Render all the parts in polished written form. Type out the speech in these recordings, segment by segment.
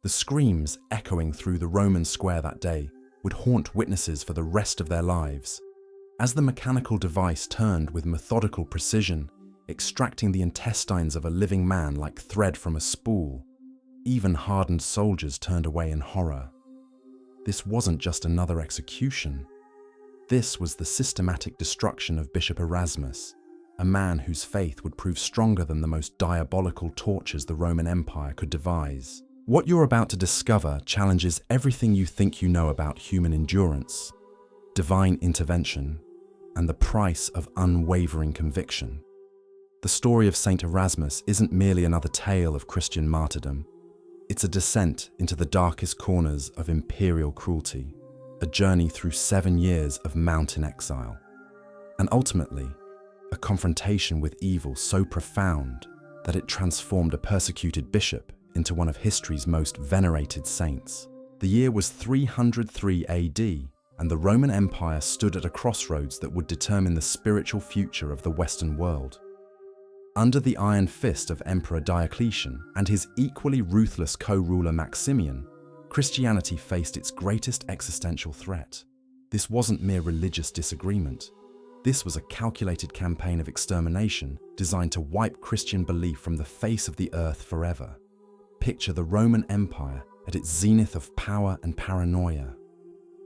The screams echoing through the Roman square that day would haunt witnesses for the rest of their lives. As the mechanical device turned with methodical precision, extracting the intestines of a living man like thread from a spool, even hardened soldiers turned away in horror. This wasn't just another execution. This was the systematic destruction of Bishop Erasmus, a man whose faith would prove stronger than the most diabolical tortures the Roman Empire could devise. What you're about to discover challenges everything you think you know about human endurance, divine intervention, and the price of unwavering conviction. The story of Saint Erasmus isn't merely another tale of Christian martyrdom. It's a descent into the darkest corners of imperial cruelty, a journey through 7 years of mountain exile, and ultimately, a confrontation with evil so profound that it transformed a persecuted bishop into one of history's most venerated saints. The year was 303 AD, and the Roman Empire stood at a crossroads that would determine the spiritual future of the Western world. Under the iron fist of Emperor Diocletian and his equally ruthless co-ruler Maximian, Christianity faced its greatest existential threat. This wasn't mere religious disagreement. This was a calculated campaign of extermination designed to wipe Christian belief from the face of the earth forever. Picture the Roman Empire at its zenith of power and paranoia.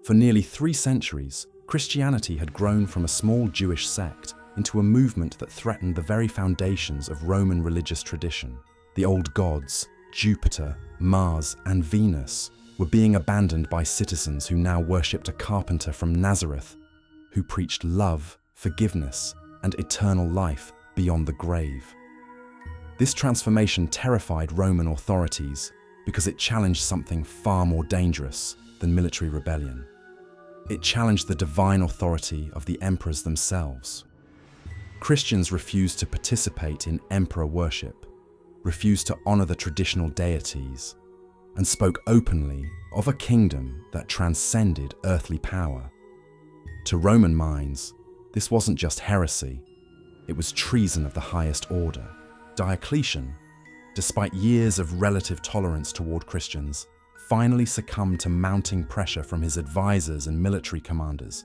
For nearly 3 centuries, Christianity had grown from a small Jewish sect into a movement that threatened the very foundations of Roman religious tradition. The old gods, Jupiter, Mars, and Venus, were being abandoned by citizens who now worshipped a carpenter from Nazareth, who preached love, forgiveness, and eternal life beyond the grave. This transformation terrified Roman authorities because it challenged something far more dangerous than military rebellion. It challenged the divine authority of the emperors themselves. Christians refused to participate in emperor worship, refused to honor the traditional deities, and spoke openly of a kingdom that transcended earthly power. To Roman minds, this wasn't just heresy, it was treason of the highest order. Diocletian, despite years of relative tolerance toward Christians, finally succumbed to mounting pressure from his advisors and military commanders,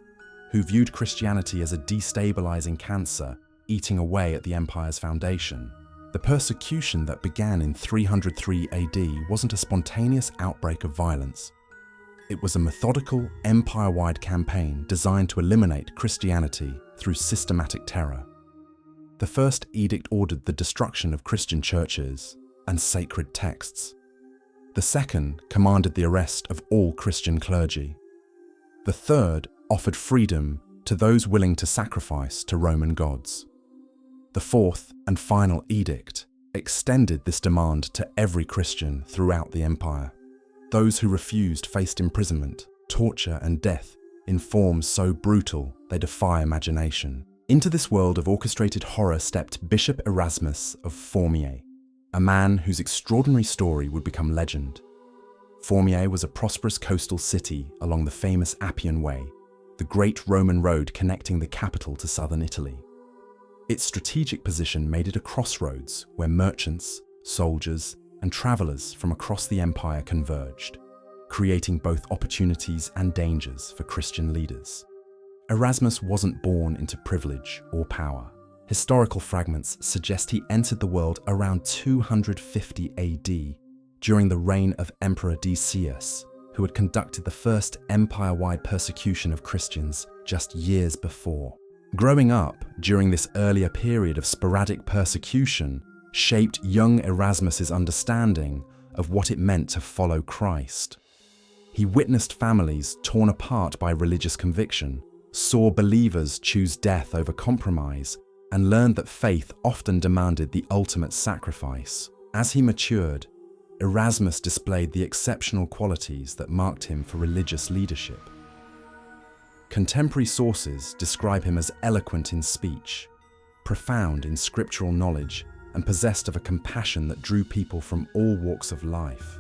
who viewed Christianity as a destabilizing cancer eating away at the empire's foundation. The persecution that began in 303 AD wasn't a spontaneous outbreak of violence. It was a methodical, empire-wide campaign designed to eliminate Christianity through systematic terror. The first edict ordered the destruction of Christian churches and sacred texts. The second commanded the arrest of all Christian clergy. The third offered freedom to those willing to sacrifice to Roman gods. The fourth and final edict extended this demand to every Christian throughout the empire. Those who refused faced imprisonment, torture, and death in forms so brutal they defy imagination. Into this world of orchestrated horror stepped Bishop Erasmus of Formiae, a man whose extraordinary story would become legend. Formiae was a prosperous coastal city along the famous Appian Way, the great Roman road connecting the capital to southern Italy. Its strategic position made it a crossroads where merchants, soldiers, and travelers from across the empire converged, creating both opportunities and dangers for Christian leaders. Erasmus wasn't born into privilege or power. Historical fragments suggest he entered the world around 250 AD, during the reign of Emperor Decius, who had conducted the first empire-wide persecution of Christians just years before. Growing up during this earlier period of sporadic persecution shaped young Erasmus's understanding of what it meant to follow Christ. He witnessed families torn apart by religious conviction, saw believers choose death over compromise, and learned that faith often demanded the ultimate sacrifice. As he matured, Erasmus displayed the exceptional qualities that marked him for religious leadership. Contemporary sources describe him as eloquent in speech, profound in scriptural knowledge, and possessed of a compassion that drew people from all walks of life.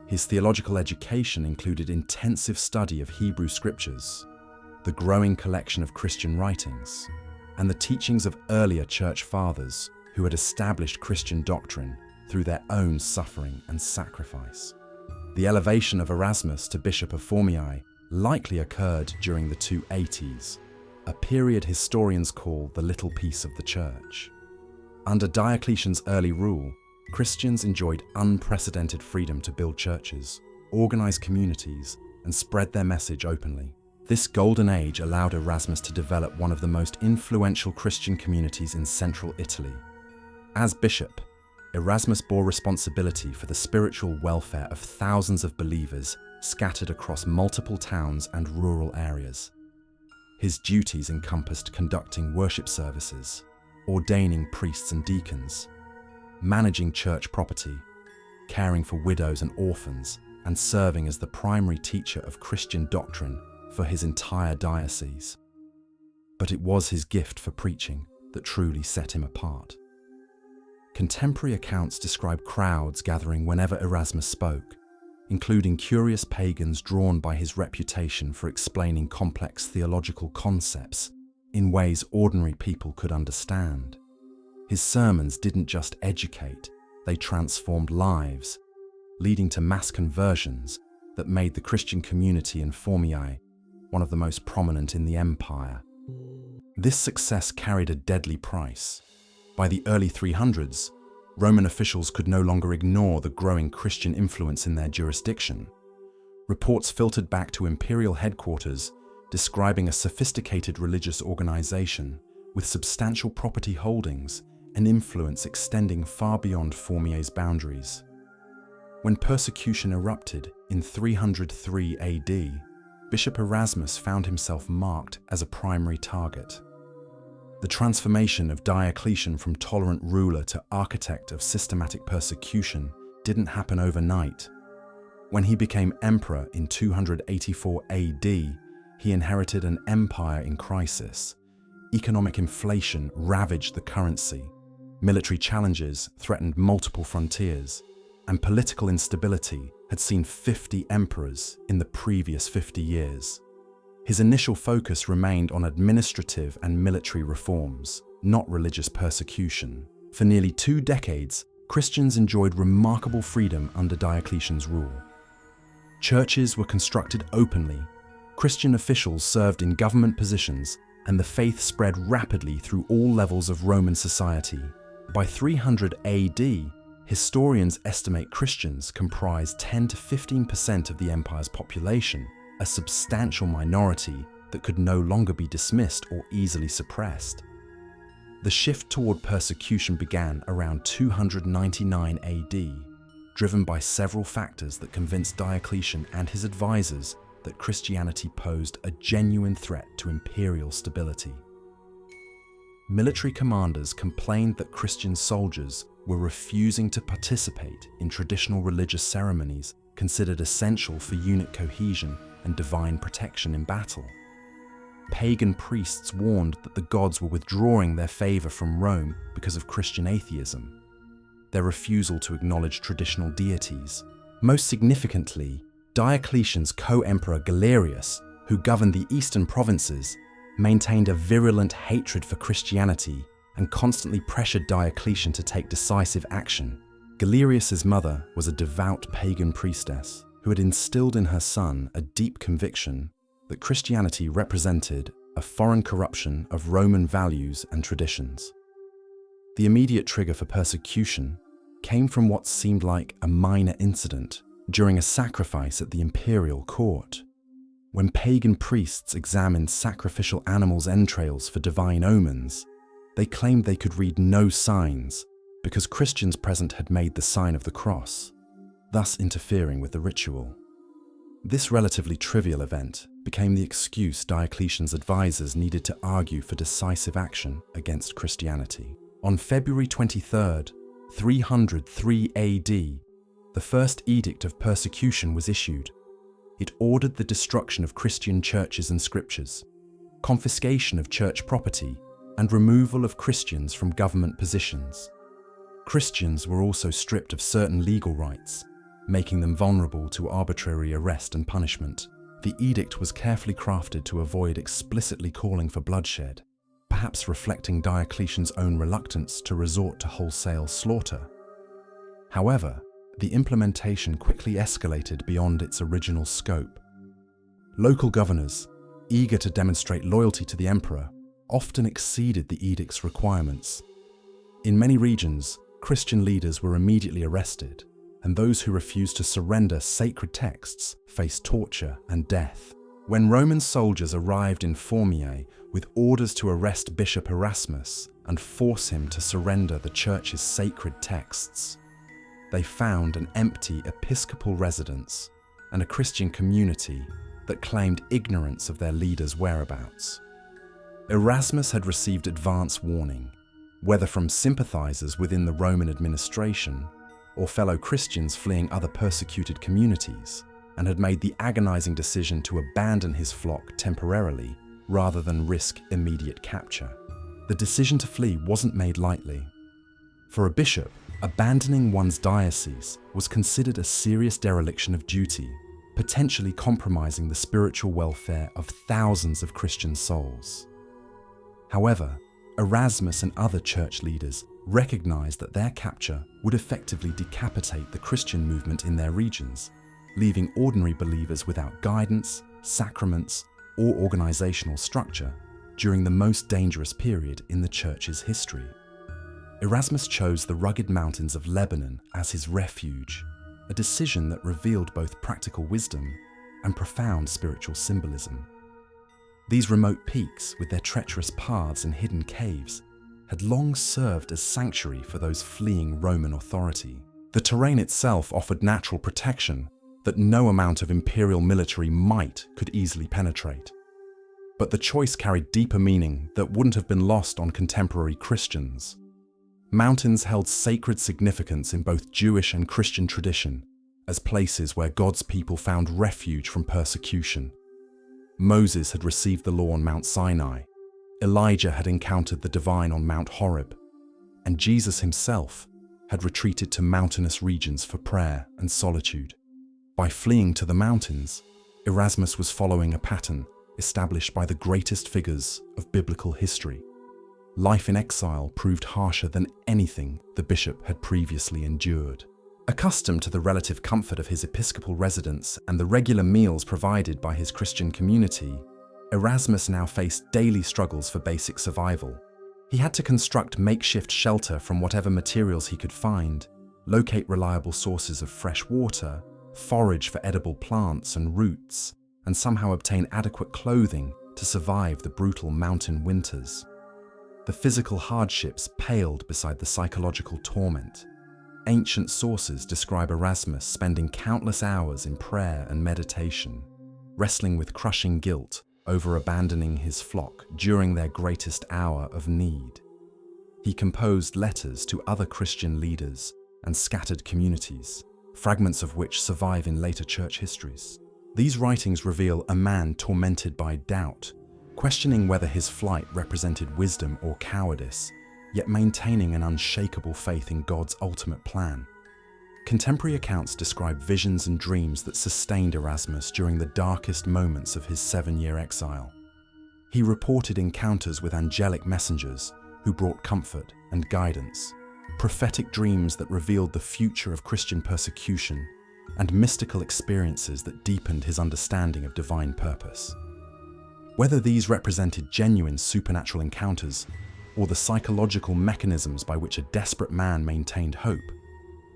His theological education included intensive study of Hebrew scriptures, the growing collection of Christian writings, and the teachings of earlier church fathers who had established Christian doctrine through their own suffering and sacrifice. The elevation of Erasmus to Bishop of Formiae likely occurred during the 280s, a period historians call the Little Peace of the Church. Under Diocletian's early rule, Christians enjoyed unprecedented freedom to build churches, organize communities, and spread their message openly. This golden age allowed Erasmus to develop one of the most influential Christian communities in central Italy. As bishop, Erasmus bore responsibility for the spiritual welfare of thousands of believers scattered across multiple towns and rural areas. His duties encompassed conducting worship services, ordaining priests and deacons, managing church property, caring for widows and orphans, and serving as the primary teacher of Christian doctrine for his entire diocese. But it was his gift for preaching that truly set him apart. Contemporary accounts describe crowds gathering whenever Erasmus spoke, including curious pagans drawn by his reputation for explaining complex theological concepts in ways ordinary people could understand. His sermons didn't just educate, they transformed lives, leading to mass conversions that made the Christian community in Formiae one of the most prominent in the empire. This success carried a deadly price. By the early 300s, Roman officials could no longer ignore the growing Christian influence in their jurisdiction. Reports filtered back to imperial headquarters describing a sophisticated religious organization with substantial property holdings and influence extending far beyond Formiae's boundaries. When persecution erupted in 303 AD, Bishop Erasmus found himself marked as a primary target. The transformation of Diocletian from tolerant ruler to architect of systematic persecution didn't happen overnight. When he became emperor in 284 AD, he inherited an empire in crisis. Economic inflation ravaged the currency, military challenges threatened multiple frontiers, and political instability had seen 50 emperors in the previous 50 years. His initial focus remained on administrative and military reforms, not religious persecution. For nearly 2 decades, Christians enjoyed remarkable freedom under Diocletian's rule. Churches were constructed openly, Christian officials served in government positions, and the faith spread rapidly through all levels of Roman society. By 300 AD, historians estimate Christians comprised 10 to 15% of the empire's population, a substantial minority that could no longer be dismissed or easily suppressed. The shift toward persecution began around 299 AD, driven by several factors that convinced Diocletian and his advisors that Christianity posed a genuine threat to imperial stability. Military commanders complained that Christian soldiers were refusing to participate in traditional religious ceremonies considered essential for unit cohesion and divine protection in battle. Pagan priests warned that the gods were withdrawing their favor from Rome because of Christian atheism, their refusal to acknowledge traditional deities. Most significantly, Diocletian's co-emperor Galerius, who governed the eastern provinces, maintained a virulent hatred for Christianity and constantly pressured Diocletian to take decisive action. Galerius's mother was a devout pagan priestess who had instilled in her son a deep conviction that Christianity represented a foreign corruption of Roman values and traditions. The immediate trigger for persecution came from what seemed like a minor incident during a sacrifice at the imperial court. When pagan priests examined sacrificial animals' entrails for divine omens, they claimed they could read no signs because Christians present had made the sign of the cross, thus interfering with the ritual. This relatively trivial event became the excuse Diocletian's advisors needed to argue for decisive action against Christianity. On February 23, 303 AD, the first edict of persecution was issued. It ordered the destruction of Christian churches and scriptures, confiscation of church property, and removal of Christians from government positions. Christians were also stripped of certain legal rights, making them vulnerable to arbitrary arrest and punishment. The edict was carefully crafted to avoid explicitly calling for bloodshed, perhaps reflecting Diocletian's own reluctance to resort to wholesale slaughter. However, the implementation quickly escalated beyond its original scope. Local governors, eager to demonstrate loyalty to the emperor, often exceeded the edict's requirements. In many regions, Christian leaders were immediately arrested, and those who refused to surrender sacred texts faced torture and death. When Roman soldiers arrived in Formiae with orders to arrest Bishop Erasmus and force him to surrender the church's sacred texts, they found an empty episcopal residence and a Christian community that claimed ignorance of their leader's whereabouts. Erasmus had received advance warning, whether from sympathizers within the Roman administration or fellow Christians fleeing other persecuted communities, and had made the agonizing decision to abandon his flock temporarily rather than risk immediate capture. The decision to flee wasn't made lightly. For a bishop, abandoning one's diocese was considered a serious dereliction of duty, potentially compromising the spiritual welfare of thousands of Christian souls. However, Erasmus and other church leaders recognized that their capture would effectively decapitate the Christian movement in their regions, leaving ordinary believers without guidance, sacraments, or organizational structure during the most dangerous period in the church's history. Erasmus chose the rugged mountains of Lebanon as his refuge, a decision that revealed both practical wisdom and profound spiritual symbolism. These remote peaks, with their treacherous paths and hidden caves, had long served as sanctuary for those fleeing Roman authority. The terrain itself offered natural protection that no amount of imperial military might could easily penetrate. But the choice carried deeper meaning that wouldn't have been lost on contemporary Christians. Mountains held sacred significance in both Jewish and Christian tradition as places where God's people found refuge from persecution. Moses had received the law on Mount Sinai, Elijah had encountered the divine on Mount Horeb, and Jesus himself had retreated to mountainous regions for prayer and solitude. By fleeing to the mountains, Erasmus was following a pattern established by the greatest figures of biblical history. Life in exile proved harsher than anything the bishop had previously endured. Accustomed to the relative comfort of his episcopal residence and the regular meals provided by his Christian community, Erasmus now faced daily struggles for basic survival. He had to construct makeshift shelter from whatever materials he could find, locate reliable sources of fresh water, forage for edible plants and roots, and somehow obtain adequate clothing to survive the brutal mountain winters. The physical hardships paled beside the psychological torment. Ancient sources describe Erasmus spending countless hours in prayer and meditation, wrestling with crushing guilt over abandoning his flock during their greatest hour of need. He composed letters to other Christian leaders and scattered communities, fragments of which survive in later church histories. These writings reveal a man tormented by doubt, questioning whether his flight represented wisdom or cowardice, yet maintaining an unshakable faith in God's ultimate plan. Contemporary accounts describe visions and dreams that sustained Erasmus during the darkest moments of his 7-year exile. He reported encounters with angelic messengers who brought comfort and guidance, prophetic dreams that revealed the future of Christian persecution, and mystical experiences that deepened his understanding of divine purpose. Whether these represented genuine supernatural encounters or the psychological mechanisms by which a desperate man maintained hope,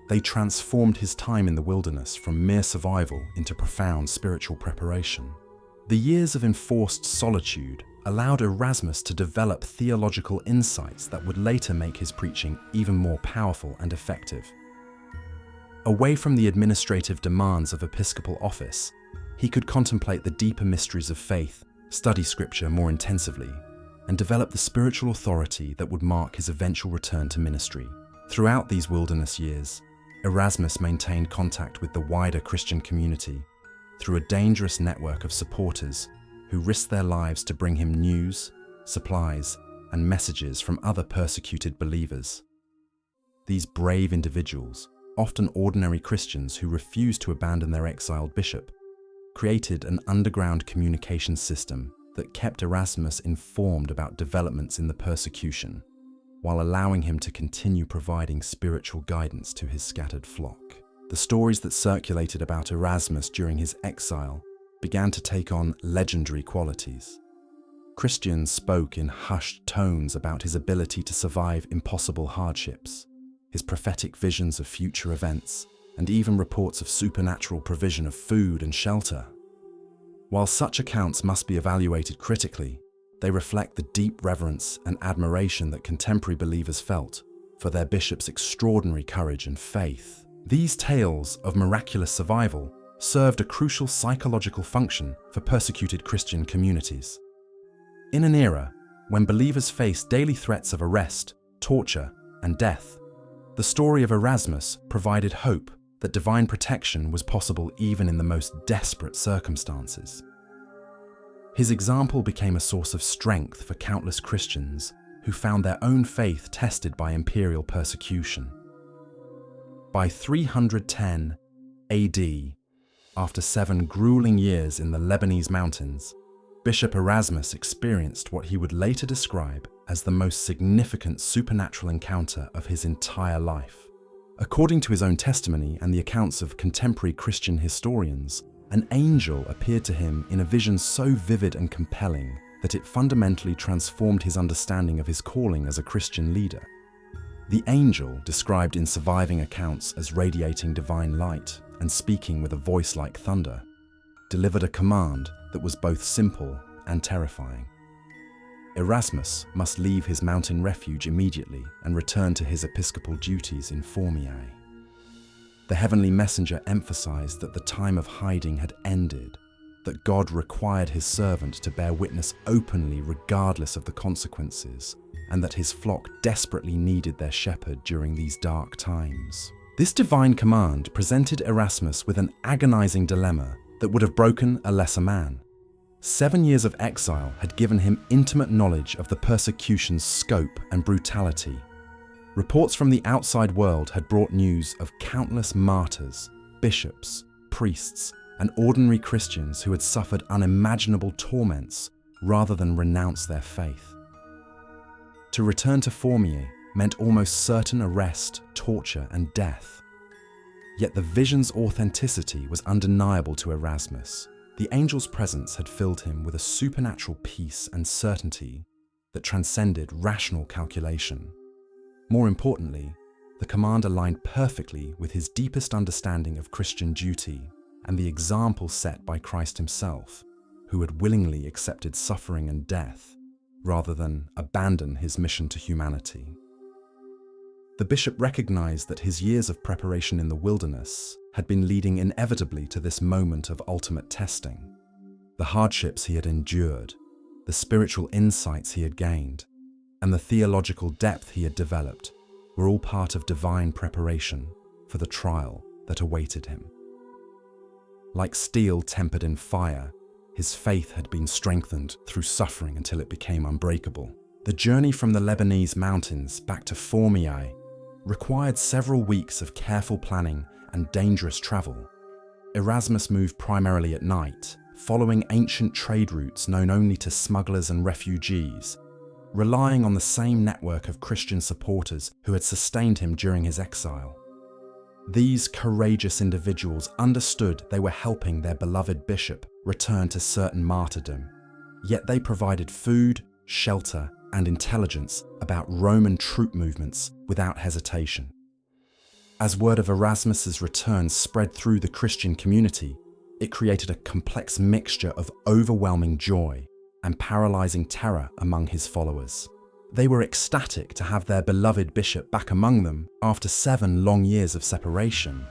they transformed his time in the wilderness from mere survival into profound spiritual preparation. The years of enforced solitude allowed Erasmus to develop theological insights that would later make his preaching even more powerful and effective. Away from the administrative demands of episcopal office, he could contemplate the deeper mysteries of faith, study scripture more intensively, and develop the spiritual authority that would mark his eventual return to ministry. Throughout these wilderness years, Erasmus maintained contact with the wider Christian community through a dangerous network of supporters who risked their lives to bring him news, supplies, and messages from other persecuted believers. These brave individuals, often ordinary Christians who refused to abandon their exiled bishop, created an underground communication system that kept Erasmus informed about developments in the persecution, while allowing him to continue providing spiritual guidance to his scattered flock. the stories that circulated about Erasmus during his exile began to take on legendary qualities. Christians spoke in hushed tones about his ability to survive impossible hardships, his prophetic visions of future events, and even reports of supernatural provision of food and shelter. While such accounts must be evaluated critically, they reflect the deep reverence and admiration that contemporary believers felt for their bishop's extraordinary courage and faith. These tales of miraculous survival served a crucial psychological function for persecuted Christian communities. In an era when believers faced daily threats of arrest, torture, and death, the story of Erasmus provided hope that divine protection was possible even in the most desperate circumstances. His example became a source of strength for countless Christians who found their own faith tested by imperial persecution. By 310 AD, after 7 grueling years in the Lebanese mountains, Bishop Erasmus experienced what he would later describe as the most significant supernatural encounter of his entire life. According to his own testimony and the accounts of contemporary Christian historians, an angel appeared to him in a vision so vivid and compelling that it fundamentally transformed his understanding of his calling as a Christian leader. The angel, described in surviving accounts as radiating divine light and speaking with a voice like thunder, delivered a command that was both simple and terrifying. Erasmus must leave his mountain refuge immediately and return to his episcopal duties in Formiae. The heavenly messenger emphasized that the time of hiding had ended, that God required his servant to bear witness openly regardless of the consequences, and that his flock desperately needed their shepherd during these dark times. This divine command presented Erasmus with an agonizing dilemma that would have broken a lesser man. 7 years of exile had given him intimate knowledge of the persecution's scope and brutality. Reports from the outside world had brought news of countless martyrs, bishops, priests, and ordinary Christians who had suffered unimaginable torments rather than renounce their faith. To return to Formiae meant almost certain arrest, torture, and death. Yet the vision's authenticity was undeniable to Erasmus. The angel's presence had filled him with a supernatural peace and certainty that transcended rational calculation. More importantly, the command aligned perfectly with his deepest understanding of Christian duty and the example set by Christ himself, who had willingly accepted suffering and death rather than abandon his mission to humanity. The bishop recognized that his years of preparation in the wilderness had been leading inevitably to this moment of ultimate testing. The hardships he had endured, the spiritual insights he had gained, and the theological depth he had developed were all part of divine preparation for the trial that awaited him. Like steel tempered in fire, his faith had been strengthened through suffering until it became unbreakable. The journey from the Lebanese mountains back to Formiae required several weeks of careful planning and dangerous travel. Erasmus moved primarily at night, following ancient trade routes known only to smugglers and refugees, relying on the same network of Christian supporters who had sustained him during his exile. These courageous individuals understood they were helping their beloved bishop return to certain martyrdom, yet they provided food, shelter, and intelligence about Roman troop movements without hesitation. As word of Erasmus's return spread through the Christian community, it created a complex mixture of overwhelming joy and paralyzing terror among his followers. They were ecstatic to have their beloved bishop back among them after 7 long years of separation.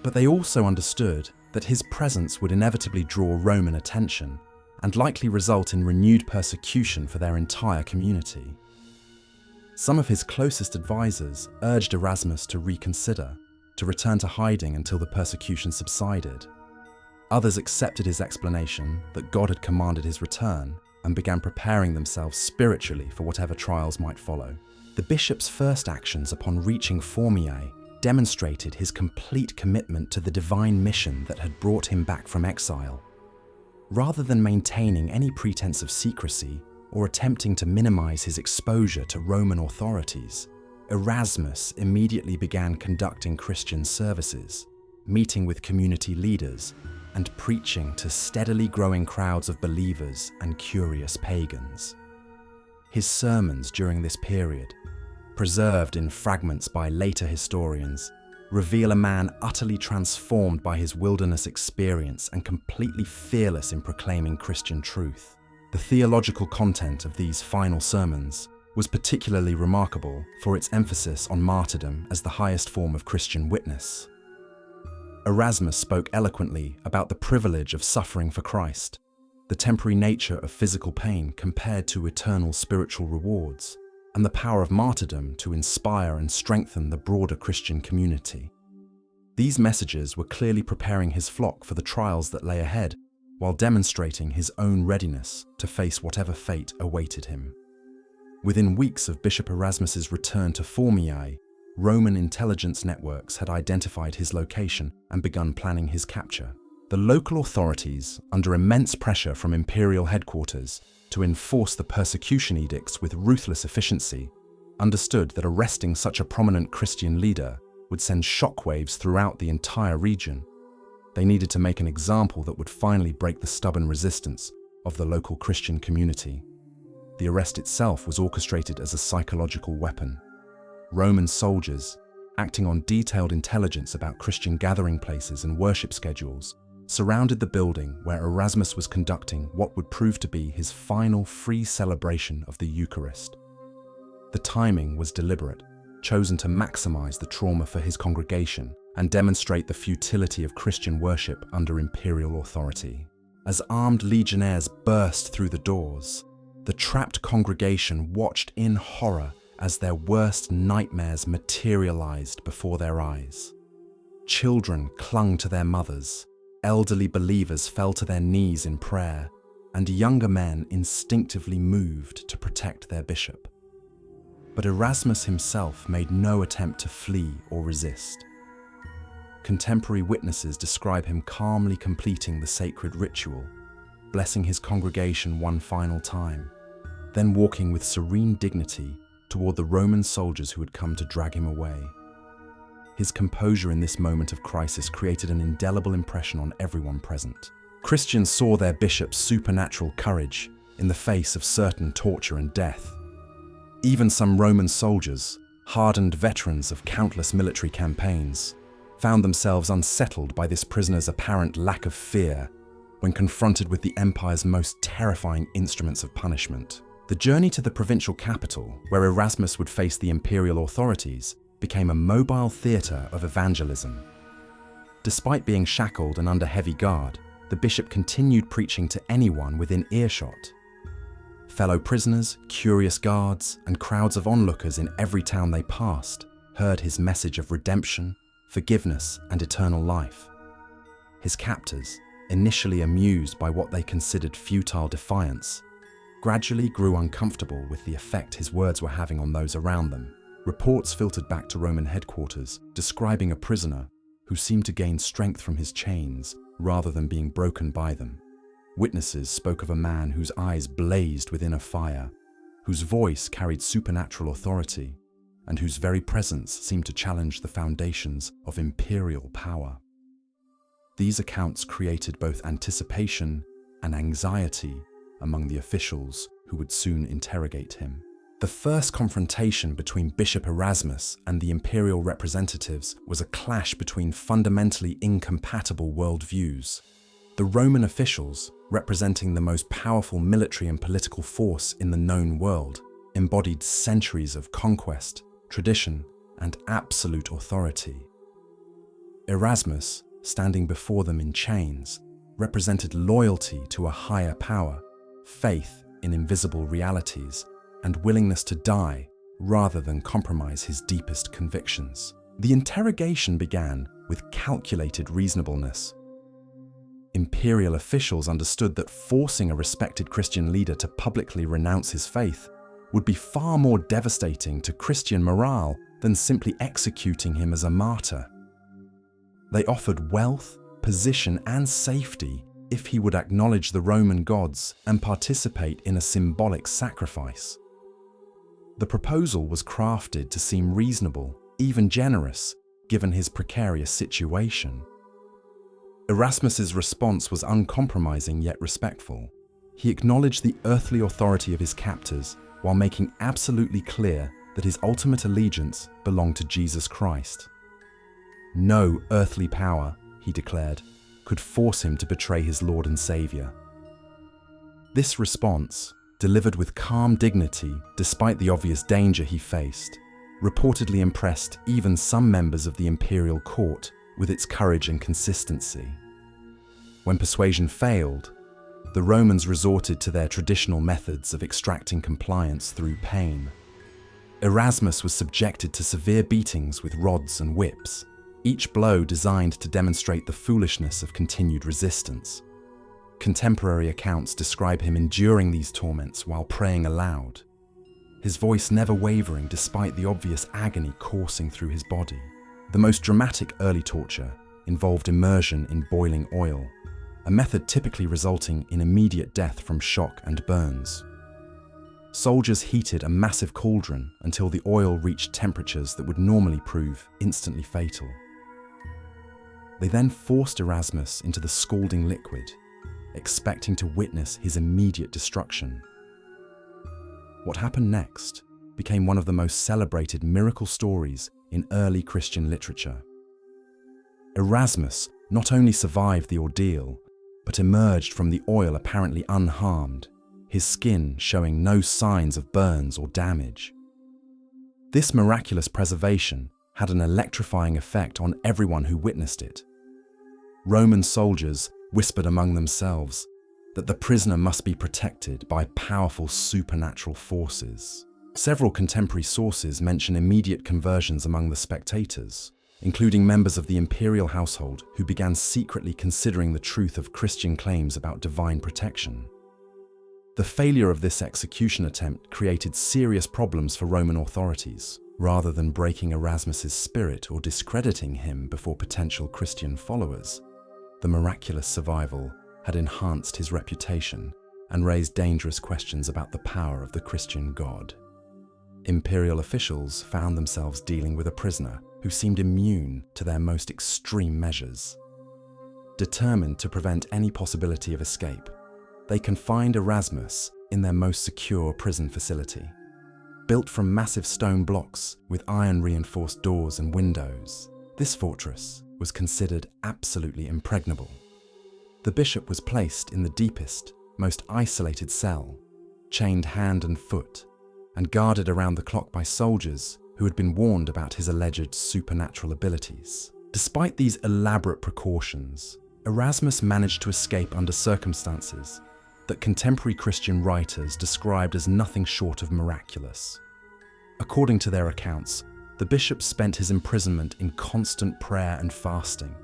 But they also understood that his presence would inevitably draw Roman attention and likely result in renewed persecution for their entire community. Some of his closest advisors urged Erasmus to reconsider, to return to hiding until the persecution subsided. Others accepted his explanation that God had commanded his return and began preparing themselves spiritually for whatever trials might follow. The bishop's first actions upon reaching Formiae demonstrated his complete commitment to the divine mission that had brought him back from exile. Rather than maintaining any pretense of secrecy or attempting to minimize his exposure to Roman authorities, Erasmus immediately began conducting Christian services, meeting with community leaders, and preaching to steadily growing crowds of believers and curious pagans. His sermons during this period, preserved in fragments by later historians, reveal a man utterly transformed by his wilderness experience and completely fearless in proclaiming Christian truth. The theological content of these final sermons was particularly remarkable for its emphasis on martyrdom as the highest form of Christian witness. Erasmus spoke eloquently about the privilege of suffering for Christ, the temporary nature of physical pain compared to eternal spiritual rewards, and the power of martyrdom to inspire and strengthen the broader Christian community. These messages were clearly preparing his flock for the trials that lay ahead, while demonstrating his own readiness to face whatever fate awaited him. Within weeks of Bishop Erasmus's return to Formiae, Roman intelligence networks had identified his location and begun planning his capture. The local authorities, under immense pressure from imperial headquarters to enforce the persecution edicts with ruthless efficiency, understood that arresting such a prominent Christian leader would send shockwaves throughout the entire region. They needed to make an example that would finally break the stubborn resistance of the local Christian community. The arrest itself was orchestrated as a psychological weapon. Roman soldiers, acting on detailed intelligence about Christian gathering places and worship schedules, surrounded the building where Erasmus was conducting what would prove to be his final free celebration of the Eucharist. The timing was deliberate, chosen to maximize the trauma for his congregation and demonstrate the futility of Christian worship under imperial authority. As armed legionnaires burst through the doors, the trapped congregation watched in horror as their worst nightmares materialized before their eyes. Children clung to their mothers, elderly believers fell to their knees in prayer, and younger men instinctively moved to protect their bishop. But Erasmus himself made no attempt to flee or resist. Contemporary witnesses describe him calmly completing the sacred ritual, blessing his congregation one final time, then walking with serene dignity toward the Roman soldiers who had come to drag him away. His composure in this moment of crisis created an indelible impression on everyone present. Christians saw their bishop's supernatural courage in the face of certain torture and death. Even some Roman soldiers, hardened veterans of countless military campaigns, found themselves unsettled by this prisoner's apparent lack of fear when confronted with the empire's most terrifying instruments of punishment. The journey to the provincial capital, where Erasmus would face the imperial authorities, became a mobile theatre of evangelism. Despite being shackled and under heavy guard, the bishop continued preaching to anyone within earshot. Fellow prisoners, curious guards, and crowds of onlookers in every town they passed heard his message of redemption, forgiveness, and eternal life. His captors, initially amused by what they considered futile defiance, gradually grew uncomfortable with the effect his words were having on those around them. Reports filtered back to Roman headquarters describing a prisoner who seemed to gain strength from his chains rather than being broken by them. Witnesses spoke of a man whose eyes blazed within a fire, whose voice carried supernatural authority, and whose very presence seemed to challenge the foundations of imperial power. These accounts created both anticipation and anxiety among the officials who would soon interrogate him. The first confrontation between Bishop Erasmus and the imperial representatives was a clash between fundamentally incompatible worldviews. The Roman officials, representing the most powerful military and political force in the known world, embodied centuries of conquest, tradition, and absolute authority. Erasmus, standing before them in chains, represented loyalty to a higher power, faith in invisible realities, and willingness to die rather than compromise his deepest convictions. The interrogation began with calculated reasonableness. Imperial officials understood that forcing a respected Christian leader to publicly renounce his faith would be far more devastating to Christian morale than simply executing him as a martyr. They offered wealth, position, and safety if he would acknowledge the Roman gods and participate in a symbolic sacrifice. The proposal was crafted to seem reasonable, even generous, given his precarious situation. Erasmus's response was uncompromising yet respectful. He acknowledged the earthly authority of his captors while making absolutely clear that his ultimate allegiance belonged to Jesus Christ. No earthly power, he declared, could force him to betray his Lord and Savior. This response, delivered with calm dignity despite the obvious danger he faced, reportedly impressed even some members of the imperial court with its courage and consistency. When persuasion failed, the Romans resorted to their traditional methods of extracting compliance through pain. Erasmus was subjected to severe beatings with rods and whips, each blow designed to demonstrate the foolishness of continued resistance. Contemporary accounts describe him enduring these torments while praying aloud, his voice never wavering despite the obvious agony coursing through his body. The most dramatic early torture involved immersion in boiling oil, a method typically resulting in immediate death from shock and burns. Soldiers heated a massive cauldron until the oil reached temperatures that would normally prove instantly fatal. They then forced Erasmus into the scalding liquid, expecting to witness his immediate destruction. What happened next became one of the most celebrated miracle stories in early Christian literature. Erasmus not only survived the ordeal, but emerged from the oil apparently unharmed, his skin showing no signs of burns or damage. This miraculous preservation had an electrifying effect on everyone who witnessed it. Roman soldiers whispered among themselves that the prisoner must be protected by powerful supernatural forces. Several contemporary sources mention immediate conversions among the spectators, including members of the imperial household who began secretly considering the truth of Christian claims about divine protection. The failure of this execution attempt created serious problems for Roman authorities. Rather than breaking Erasmus's spirit or discrediting him before potential Christian followers, the miraculous survival had enhanced his reputation and raised dangerous questions about the power of the Christian God. Imperial officials found themselves dealing with a prisoner who seemed immune to their most extreme measures. Determined to prevent any possibility of escape, they confined Erasmus in their most secure prison facility. Built from massive stone blocks with iron-reinforced doors and windows, this fortress was considered absolutely impregnable. The bishop was placed in the deepest, most isolated cell, chained hand and foot, and guarded around the clock by soldiers who had been warned about his alleged supernatural abilities. Despite these elaborate precautions, Erasmus managed to escape under circumstances that contemporary Christian writers described as nothing short of miraculous. According to their accounts, the bishop spent his imprisonment in constant prayer and fasting,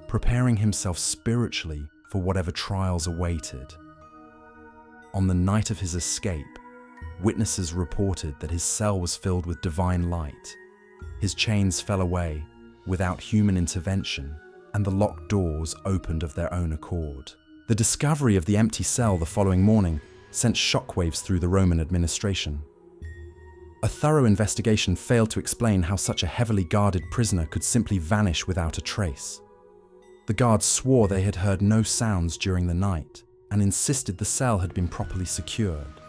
preparing himself spiritually for whatever trials awaited. On the night of his escape, witnesses reported that his cell was filled with divine light. His chains fell away without human intervention, and the locked doors opened of their own accord. The discovery of the empty cell the following morning sent shockwaves through the Roman administration. A thorough investigation failed to explain how such a heavily guarded prisoner could simply vanish without a trace. The guards swore they had heard no sounds during the night and insisted the cell had been properly secured.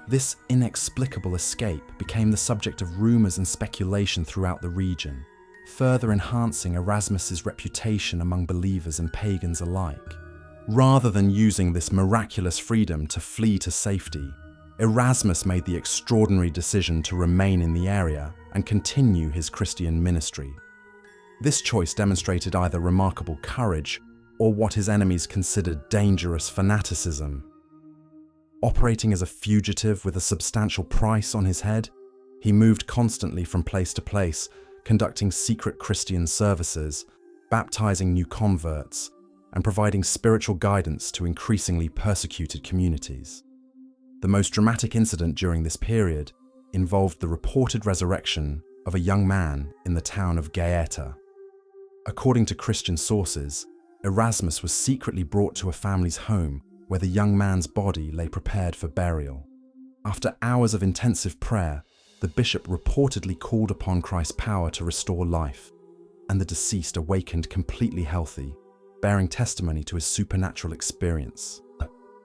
This inexplicable escape became the subject of rumors and speculation throughout the region, further enhancing Erasmus's reputation among believers and pagans alike. Rather than using this miraculous freedom to flee to safety, Erasmus made the extraordinary decision to remain in the area and continue his Christian ministry. This choice demonstrated either remarkable courage or what his enemies considered dangerous fanaticism. Operating as a fugitive with a substantial price on his head, he moved constantly from place to place, conducting secret Christian services, baptizing new converts, and providing spiritual guidance to increasingly persecuted communities. The most dramatic incident during this period involved the reported resurrection of a young man in the town of Gaeta. According to Christian sources, Erasmus was secretly brought to a family's home where the young man's body lay prepared for burial. After hours of intensive prayer, the bishop reportedly called upon Christ's power to restore life, and the deceased awakened completely healthy, bearing testimony to his supernatural experience.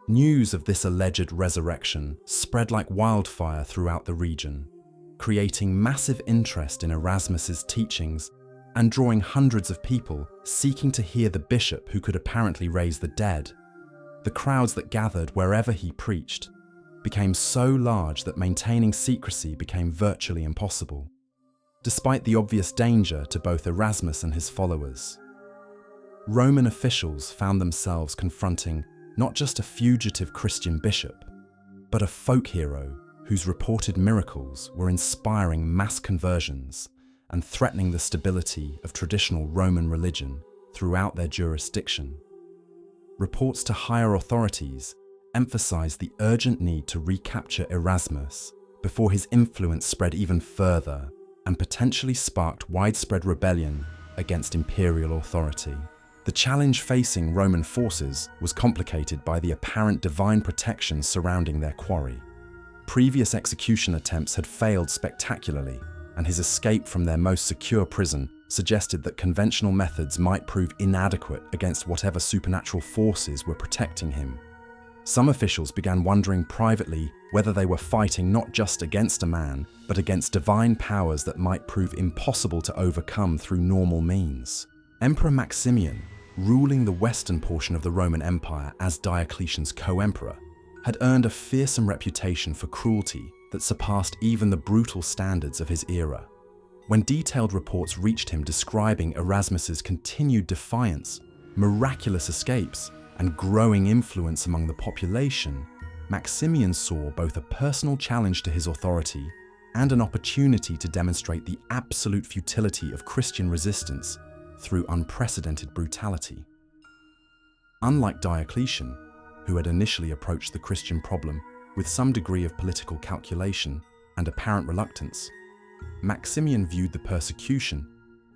News of this alleged resurrection spread like wildfire throughout the region, creating massive interest in Erasmus's teachings and drawing hundreds of people seeking to hear the bishop who could apparently raise the dead. The crowds that gathered wherever he preached became so large that maintaining secrecy became virtually impossible, despite the obvious danger to both Erasmus and his followers. Roman officials found themselves confronting not just a fugitive Christian bishop, but a folk hero whose reported miracles were inspiring mass conversions and threatening the stability of traditional Roman religion throughout their jurisdiction. Reports to higher authorities emphasized the urgent need to recapture Erasmus before his influence spread even further and potentially sparked widespread rebellion against imperial authority. The challenge facing Roman forces was complicated by the apparent divine protection surrounding their quarry. Previous execution attempts had failed spectacularly, and his escape from their most secure prison suggested that conventional methods might prove inadequate against whatever supernatural forces were protecting him. Some officials began wondering privately whether they were fighting not just against a man, but against divine powers that might prove impossible to overcome through normal means. Emperor Maximian, ruling the western portion of the Roman Empire as Diocletian's co-emperor, had earned a fearsome reputation for cruelty that surpassed even the brutal standards of his era. When detailed reports reached him describing Erasmus's continued defiance, miraculous escapes, and growing influence among the population, Maximian saw both a personal challenge to his authority and an opportunity to demonstrate the absolute futility of Christian resistance through unprecedented brutality. Unlike Diocletian, who had initially approached the Christian problem with some degree of political calculation and apparent reluctance, Maximian viewed the persecution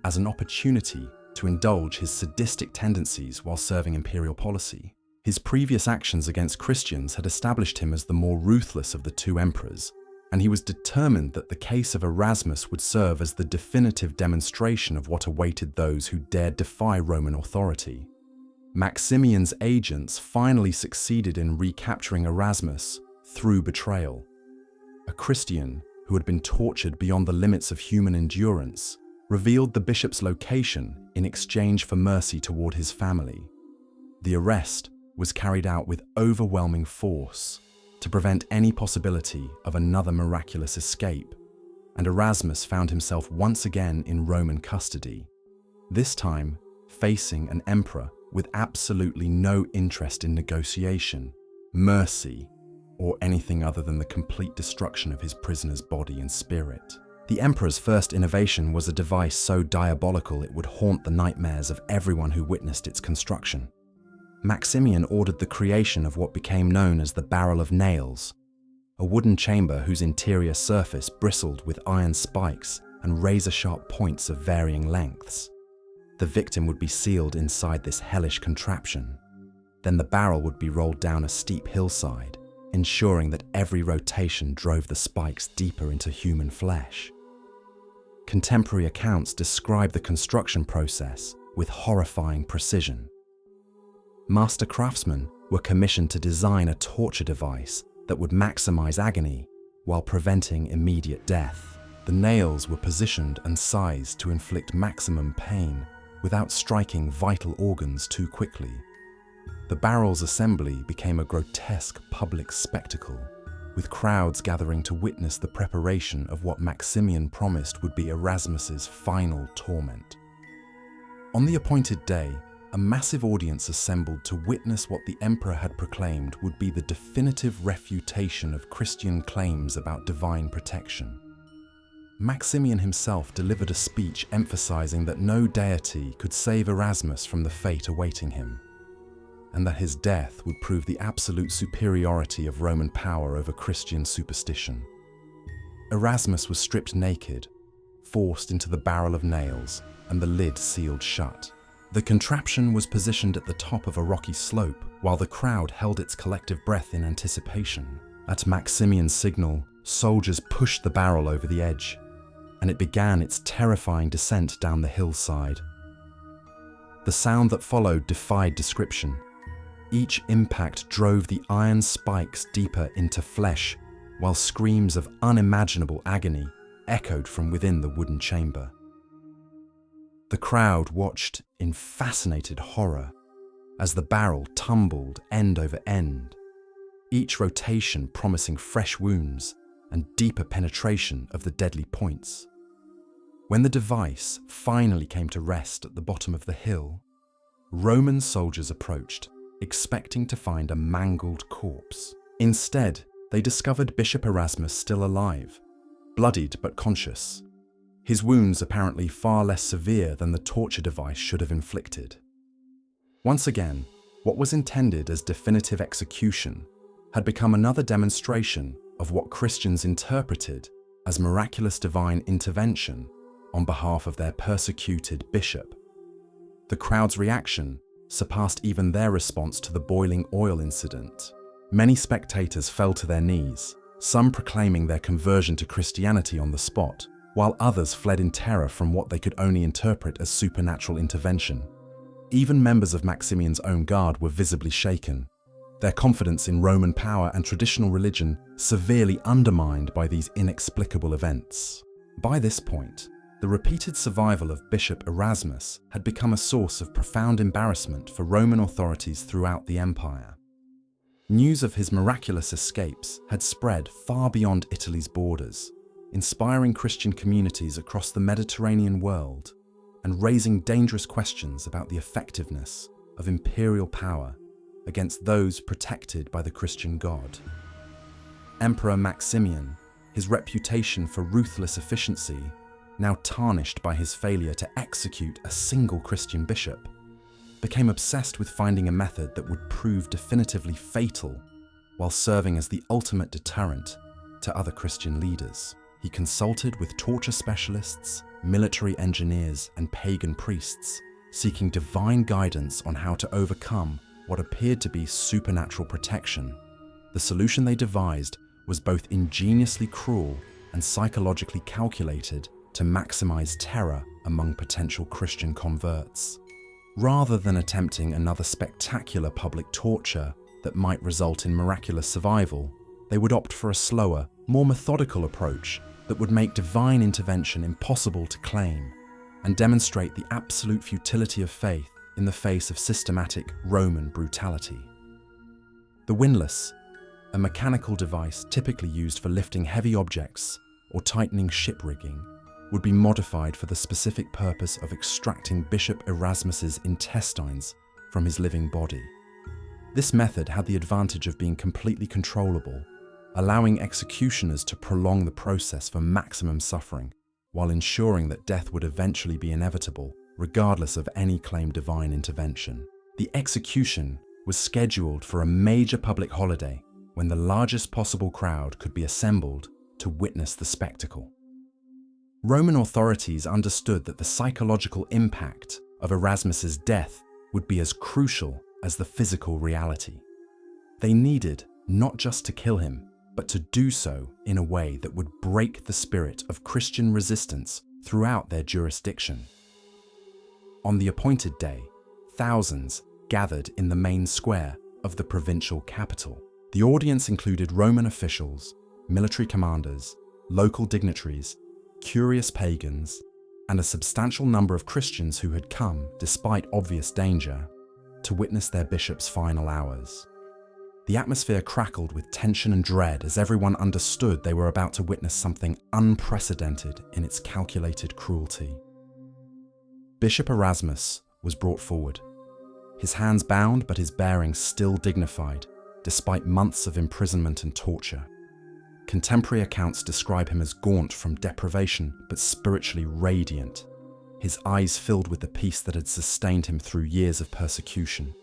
as an opportunity to indulge his sadistic tendencies while serving imperial policy. His previous actions against Christians had established him as the more ruthless of the two emperors, and he was determined that the case of Erasmus would serve as the definitive demonstration of what awaited those who dared defy Roman authority. Maximian's agents finally succeeded in recapturing Erasmus through betrayal. A Christian who had been tortured beyond the limits of human endurance revealed the bishop's location in exchange for mercy toward his family. The arrest was carried out with overwhelming force to prevent any possibility of another miraculous escape, and Erasmus found himself once again in Roman custody, this time facing an emperor with absolutely no interest in negotiation, mercy, or anything other than the complete destruction of his prisoner's body and spirit. The emperor's first innovation was a device so diabolical it would haunt the nightmares of everyone who witnessed its construction. Maximian ordered the creation of what became known as the barrel of nails, a wooden chamber whose interior surface bristled with iron spikes and razor-sharp points of varying lengths. The victim would be sealed inside this hellish contraption. Then the barrel would be rolled down a steep hillside, ensuring that every rotation drove the spikes deeper into human flesh. Contemporary accounts describe the construction process with horrifying precision. Master craftsmen were commissioned to design a torture device that would maximize agony while preventing immediate death. The nails were positioned and sized to inflict maximum pain without striking vital organs too quickly. The barrel's assembly became a grotesque public spectacle, with crowds gathering to witness the preparation of what Maximian promised would be Erasmus's final torment. On the appointed day, a massive audience assembled to witness what the emperor had proclaimed would be the definitive refutation of Christian claims about divine protection. Maximian himself delivered a speech emphasizing that no deity could save Erasmus from the fate awaiting him, and that his death would prove the absolute superiority of Roman power over Christian superstition. Erasmus was stripped naked, forced into the barrel of nails, and the lid sealed shut. The contraption was positioned at the top of a rocky slope, while the crowd held its collective breath in anticipation. At Maximian's signal, soldiers pushed the barrel over the edge, and it began its terrifying descent down the hillside. The sound that followed defied description. Each impact drove the iron spikes deeper into flesh, while screams of unimaginable agony echoed from within the wooden chamber. The crowd watched in fascinated horror as the barrel tumbled end over end, each rotation promising fresh wounds and deeper penetration of the deadly points. When the device finally came to rest at the bottom of the hill, Roman soldiers approached, expecting to find a mangled corpse. Instead, they discovered Bishop Erasmus still alive, bloodied but conscious, his wounds apparently far less severe than the torture device should have inflicted. Once again, what was intended as definitive execution had become another demonstration of what Christians interpreted as miraculous divine intervention on behalf of their persecuted bishop. The crowd's reaction surpassed even their response to the boiling oil incident. Many spectators fell to their knees, some proclaiming their conversion to Christianity on the spot, while others fled in terror from what they could only interpret as supernatural intervention. Even members of Maximian's own guard were visibly shaken, their confidence in Roman power and traditional religion severely undermined by these inexplicable events. By this point, the repeated survival of Bishop Erasmus had become a source of profound embarrassment for Roman authorities throughout the empire. News of his miraculous escapes had spread far beyond Italy's borders, inspiring Christian communities across the Mediterranean world and raising dangerous questions about the effectiveness of imperial power against those protected by the Christian God. Emperor Maximian, his reputation for ruthless efficiency, now tarnished by his failure to execute a single Christian bishop, became obsessed with finding a method that would prove definitively fatal while serving as the ultimate deterrent to other Christian leaders. He consulted with torture specialists, military engineers, and pagan priests, seeking divine guidance on how to overcome what appeared to be supernatural protection. The solution they devised was both ingeniously cruel and psychologically calculated to maximize terror among potential Christian converts. Rather than attempting another spectacular public torture that might result in miraculous survival, they would opt for a slower, more methodical approach that would make divine intervention impossible to claim and demonstrate the absolute futility of faith in the face of systematic Roman brutality. The windlass, a mechanical device typically used for lifting heavy objects or tightening ship rigging, would be modified for the specific purpose of extracting Bishop Erasmus's intestines from his living body. This method had the advantage of being completely controllable, allowing executioners to prolong the process for maximum suffering, while ensuring that death would eventually be inevitable, regardless of any claimed divine intervention. The execution was scheduled for a major public holiday when the largest possible crowd could be assembled to witness the spectacle. Roman authorities understood that the psychological impact of Erasmus's death would be as crucial as the physical reality. They needed not just to kill him, but to do so in a way that would break the spirit of Christian resistance throughout their jurisdiction. On the appointed day, thousands gathered in the main square of the provincial capital. The audience included Roman officials, military commanders, local dignitaries, curious pagans, and a substantial number of Christians who had come, despite obvious danger, to witness their bishop's final hours. The atmosphere crackled with tension and dread as everyone understood they were about to witness something unprecedented in its calculated cruelty. Bishop Erasmus was brought forward, his hands bound but his bearing still dignified, despite months of imprisonment and torture. Contemporary accounts describe him as gaunt from deprivation but spiritually radiant, his eyes filled with the peace that had sustained him through years of persecution.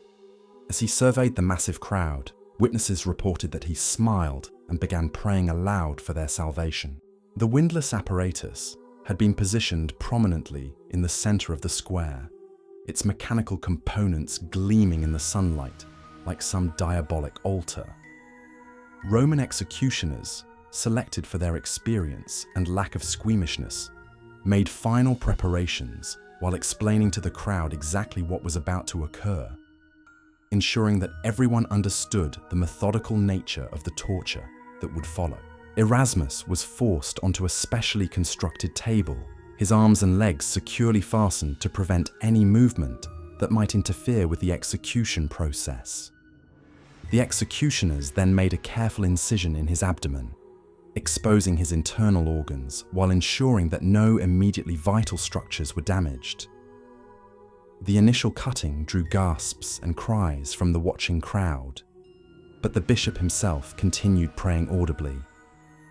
As he surveyed the massive crowd, witnesses reported that he smiled and began praying aloud for their salvation. The windlass apparatus had been positioned prominently in the center of the square, its mechanical components gleaming in the sunlight like some diabolic altar. Roman executioners, selected for their experience and lack of squeamishness, made final preparations while explaining to the crowd exactly what was about to occur, ensuring that everyone understood the methodical nature of the torture that would follow. Erasmus was forced onto a specially constructed table, his arms and legs securely fastened to prevent any movement that might interfere with the execution process. The executioners then made a careful incision in his abdomen, exposing his internal organs while ensuring that no immediately vital structures were damaged. The initial cutting drew gasps and cries from the watching crowd, but the bishop himself continued praying audibly,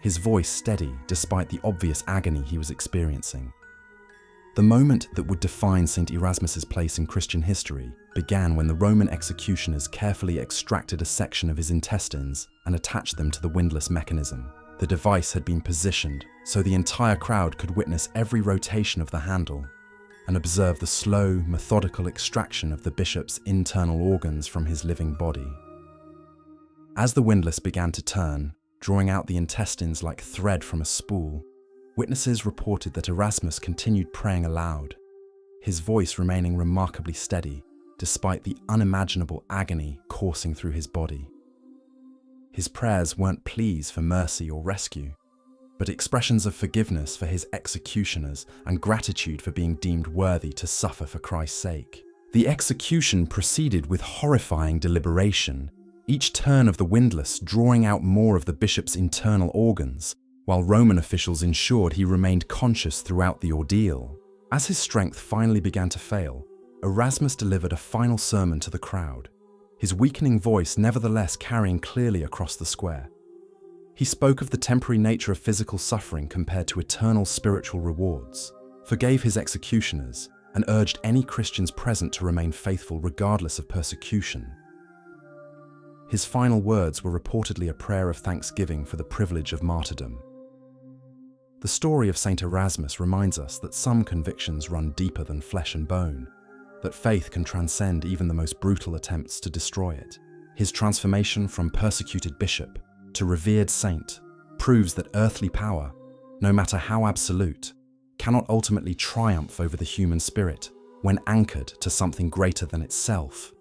his voice steady despite the obvious agony he was experiencing. The moment that would define Saint Erasmus's place in Christian history began when the Roman executioners carefully extracted a section of his intestines and attached them to the windlass mechanism. The device had been positioned so the entire crowd could witness every rotation of the handle and observe the slow, methodical extraction of the bishop's internal organs from his living body. As the windlass began to turn, drawing out the intestines like thread from a spool, witnesses reported that Erasmus continued praying aloud, his voice remaining remarkably steady despite the unimaginable agony coursing through his body. His prayers weren't pleas for mercy or rescue, but expressions of forgiveness for his executioners and gratitude for being deemed worthy to suffer for Christ's sake. The execution proceeded with horrifying deliberation, each turn of the windlass drawing out more of the bishop's internal organs, while Roman officials ensured he remained conscious throughout the ordeal. As his strength finally began to fail, Erasmus delivered a final sermon to the crowd, his weakening voice nevertheless carrying clearly across the square. He spoke of the temporary nature of physical suffering compared to eternal spiritual rewards, forgave his executioners, and urged any Christians present to remain faithful regardless of persecution. His final words were reportedly a prayer of thanksgiving for the privilege of martyrdom. The story of Saint Erasmus reminds us that some convictions run deeper than flesh and bone, that faith can transcend even the most brutal attempts to destroy it. His transformation from persecuted bishop to revered saint proves that earthly power, no matter how absolute, cannot ultimately triumph over the human spirit when anchored to something greater than itself.